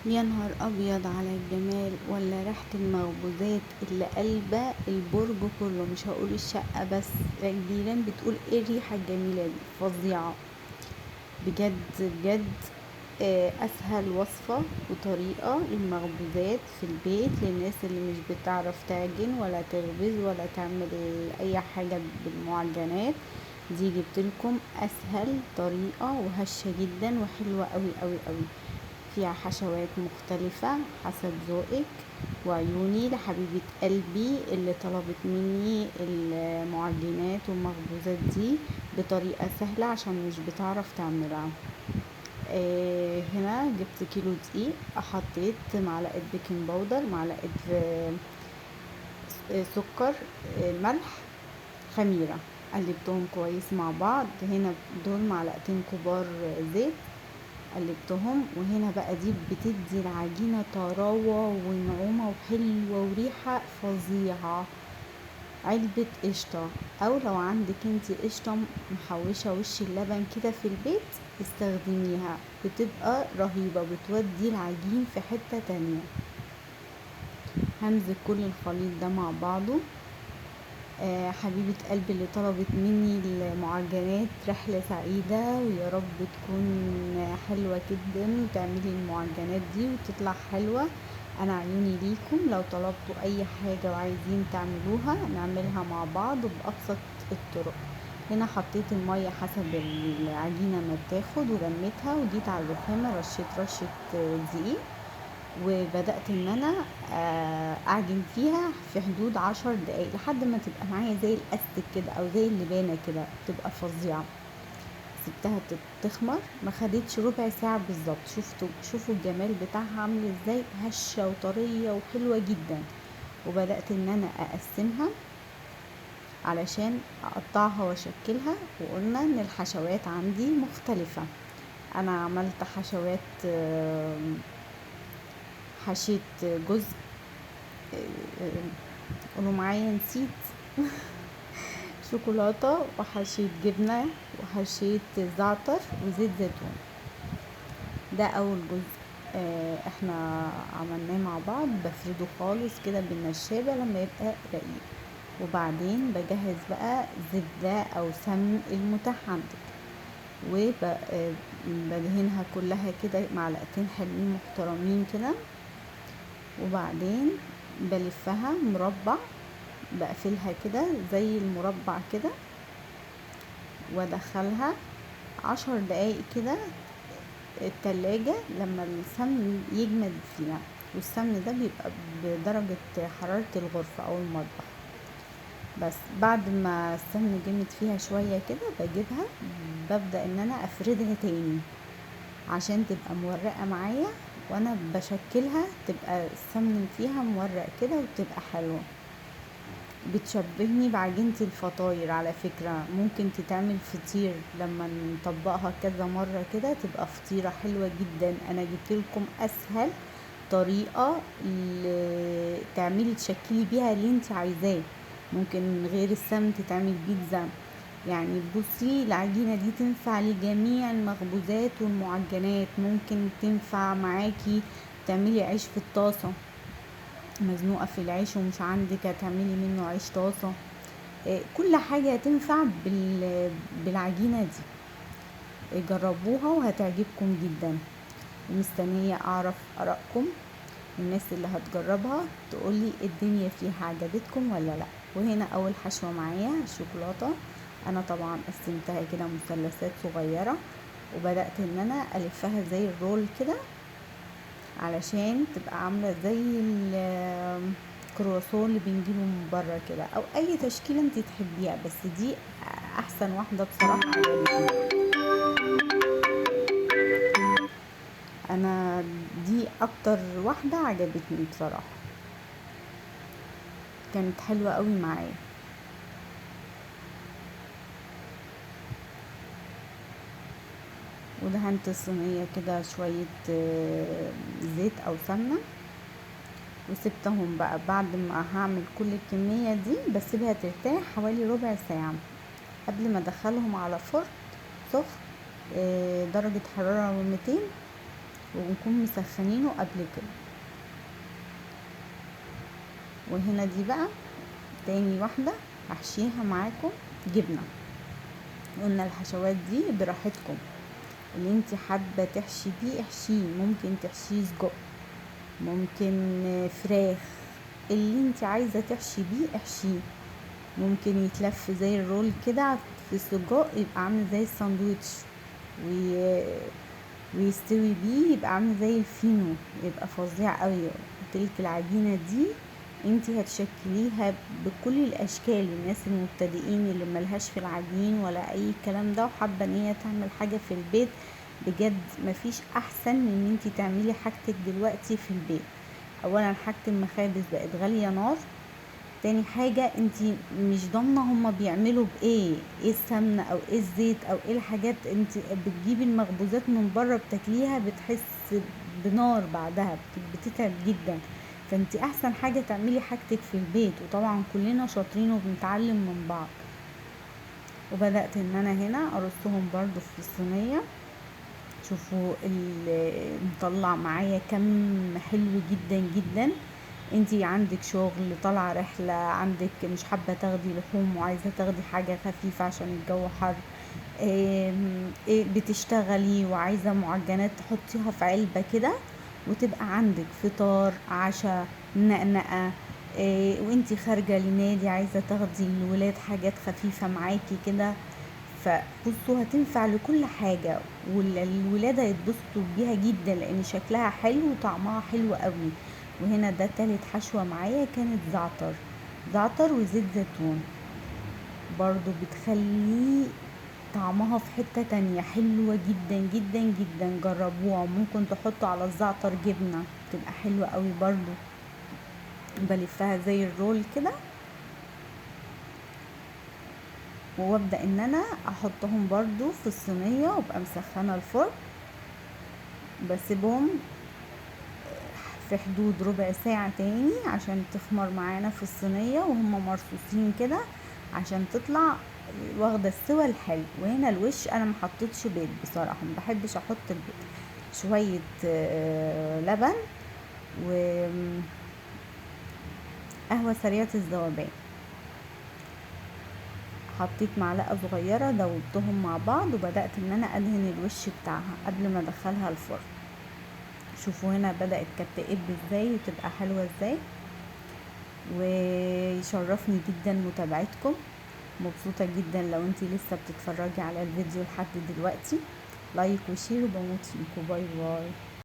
يا نهار ابيض على الجمال، ولا ريحة المخبوزات اللي قلبة البرج كله. مش هقول الشقة بس، الجيران بتقول ايه الريحة الجميلة دي، فظيعة بجد بجد. اسهل وصفة وطريقة للمخبوزات في البيت للناس اللي مش بتعرف تعجن ولا تخبز ولا تعمل اي حاجة بالمعجنات دي. جبتلكم اسهل طريقة وهشة جدا وحلوة قوي قوي قوي. فيها حشوات مختلفة حسب ذوقك وعيوني لحبيبة قلبي اللي طلبت مني المعجنات والمخبوزات دي بطريقة سهلة عشان مش بتعرف تعملها. هنا جبت كيلو دقيق، حطيت معلقة بيكنج باودر، معلقة سكر، ملح، خميرة. قلبتهم كويس مع بعض. هنا دول معلقتين كبار زيت، قلبتهم. وهنا بقى دي بتدي العجينة طراوة ونعومة وحلوة وريحة فظيعة. علبة قشطة، او لو عندك انتي قشطة محوشة وش اللبن كده في البيت استخدميها، بتبقى رهيبة، بتودي العجين في حتة تانية. همزج كل الخليط ده مع بعضه. حبيبة قلبي اللي طلبت مني المعجنات، رحلة سعيدة ويا رب تكون حلوة جدا وتعملي المعجنات دي وتطلع حلوة. انا عيوني ليكم، لو طلبتوا اي حاجة وعايزين تعملوها نعملها مع بعض بأبسط الطرق. هنا حطيت المية حسب العجينة ما بتاخد ولميتها، وجيت على الرخامة رشيت رشة دقيق، وبدأت ان انا اعجن فيها في حدود 10 دقايق لحد ما تبقى معايا زي الاستك كده او زي اللبانة كده، تبقى فظيعة. سبتها تخمر، ما خدتش ربع ساعة بالظبط. شوفوا الجمال بتاعها عامل ازاي، هشة وطرية وحلوة جدا. وبدأت ان انا اقسمها علشان اقطعها واشكلها. وقلنا ان الحشوات عندي مختلفة. انا عملت حشوات، حشيت جزء، قولوا معايا نسيت شوكولاتة، وحشيت جبنة، وحشيت زعتر وزيت زيتون. ده اول جزء. احنا عملناه مع بعض، بفرده خالص كده بالنشابة لما يبقى رقيق. وبعدين بجهز بقى زبدة او سمن المتاح عندك، وبدهنها كلها كده معلقتين حلوين محترمين كده. وبعدين بلفها مربع، بقفلها كده زي المربع كده، وادخلها 10 دقايق كده التلاجة لما السمن يجمد فيها. والسمن ده بيبقى بدرجة حرارة الغرفة او المطبخ. بس بعد ما السمن جمد فيها شوية كده بجيبها، ببدأ ان انا افردها تاني عشان تبقى مورقة معايا، وانا بشكلها تبقى السمن فيها مورق كده وتبقى حلوة. بتشبهني بعجينة الفطاير على فكرة، ممكن تتعمل فطير لما نطبقها كذا مرة كده تبقى فطيرة حلوة جدا. انا جبتلكم اسهل طريقة تعملي تشكلي بيها اللي انت عايزاه. ممكن من غير السمن تتعمل بيتزا. يعني بصي العجينة دي تنفع لجميع المخبوزات والمعجنات. ممكن تنفع معاكي تعملي عيش في الطاسة، مزنوقة في العيش ومش عندك هتعملي منه عيش طاسة. كل حاجة تنفع بالعجينة دي. جربوها وهتعجبكم جدا. ومستنية اعرف ارائكم، الناس اللي هتجربها تقولي الدنيا فيها عجبتكم ولا لا. وهنا اول حشوة معايا شوكولاتة، انا طبعا قسمتها كده مثلثات صغيرة، وبدأت ان انا الفها زي الرول كده علشان تبقى عاملة زي الكرواسون اللي بنجيبه من بره كده، او اي تشكيلة انت تحبيها، بس دي احسن واحدة بصراحة عجبتني. انا دي اكتر واحدة عجبتني بصراحة، كانت حلوة قوي معايا. ودهنت الصينية كده شوية زيت او سمنة، وسبتهم بقى. بعد ما هعمل كل الكمية دي بسيبها ترتاح حوالي ربع ساعة قبل ما ادخلهم على فرن سخن، درجة حرارة 200. ونكون مسخنينه قبل كده. وهنا دي بقى تاني واحدة هحشيها معاكم جبنة. قلنا الحشوات دي براحتكم، اللي انت حابة تحشي بيه احشيه، ممكن تحشيه سجق، ممكن فراخ، اللي انت عايزة تحشي بيه احشيه. ممكن يتلف زي الرول كده في سجق يبقى عامل زي الساندوتش، ويستوي بيه يبقى عامل زي الفينو، يبقى فظيع قوي. قلتلك العجينة دي انتي هتشكليها بكل الاشكال. الناس المبتدئين اللي ملهاش في العجين ولا اي الكلام ده وحابه ان هي تعمل حاجه في البيت، بجد مفيش احسن من ان انتي تعملي حاجتك دلوقتي في البيت. اولا حاجه المخابز بقت غاليه نار. تاني حاجة انتي مش ضامنة هما بيعملوا بايه، ايه السمنة او ايه الزيت او ايه الحاجات. انتي بتجيبي المخبوزات من بره بتاكليها بتحس بنار بعدها، بتتعب جدا. فانتي احسن حاجة تعملي حاجتك في البيت، وطبعا كلنا شاطرين وبنتعلم من بعض. وبدأت ان انا هنا ارصهم برضو في الصينية. شوفوا مطلع معايا كم حلو جدا جدا. انتي عندك شغل، طالعه رحله، عندك مش حابه تاخدي لحوم وعايزه تاخدي حاجه خفيفه عشان الجو حر، بتشتغلي وعايزه معجنات تحطيها في علبه كده، وتبقى عندك فطار عشاء نقنقه. وانتي خارجه لنادي عايزه تاخدي الولاد حاجات خفيفه معاكي كده. فبصوا هتنفع لكل حاجه، والولاد هيتبسطوا بيها جدا لان شكلها حلو وطعمها حلو قوي. وهنا ده تالت حشوة معايا كانت زعتر وزيت زيتون، برضو بتخلي طعمها في حتة تانية حلوة جدا جدا جدا. جربوها. ممكن تحطوا على الزعتر جبنة تبقى حلوة قوي برضو. بلفها زي الرول كده، وابدأ ان انا احطهم برضو في الصينية وابقى مسخنة الفرن. بسيبهم في حدود ربع ساعة تاني عشان تخمر معانا في الصينية وهم مرصوصين كده، عشان تطلع واخدة السوى الحلو. وهنا الوش انا محطتش بيض بصراحة، مبحبش احط البيض. شوية لبن وقهوة سريعة الذوبان. حطيت معلقة صغيرة دوبتهم مع بعض، وبدأت ان انا ادهن الوش بتاعها قبل ما ادخلها الفرن. شوفوا هنا بدأت كانت تقب ازاي وتبقى حلوة ازاي. ويشرفني جدا متابعتكم. مبسوطة جدا لو انتي لسه بتتفرجي على الفيديو لحد دلوقتي. لايك وشير وبموت فيكم. باي باي.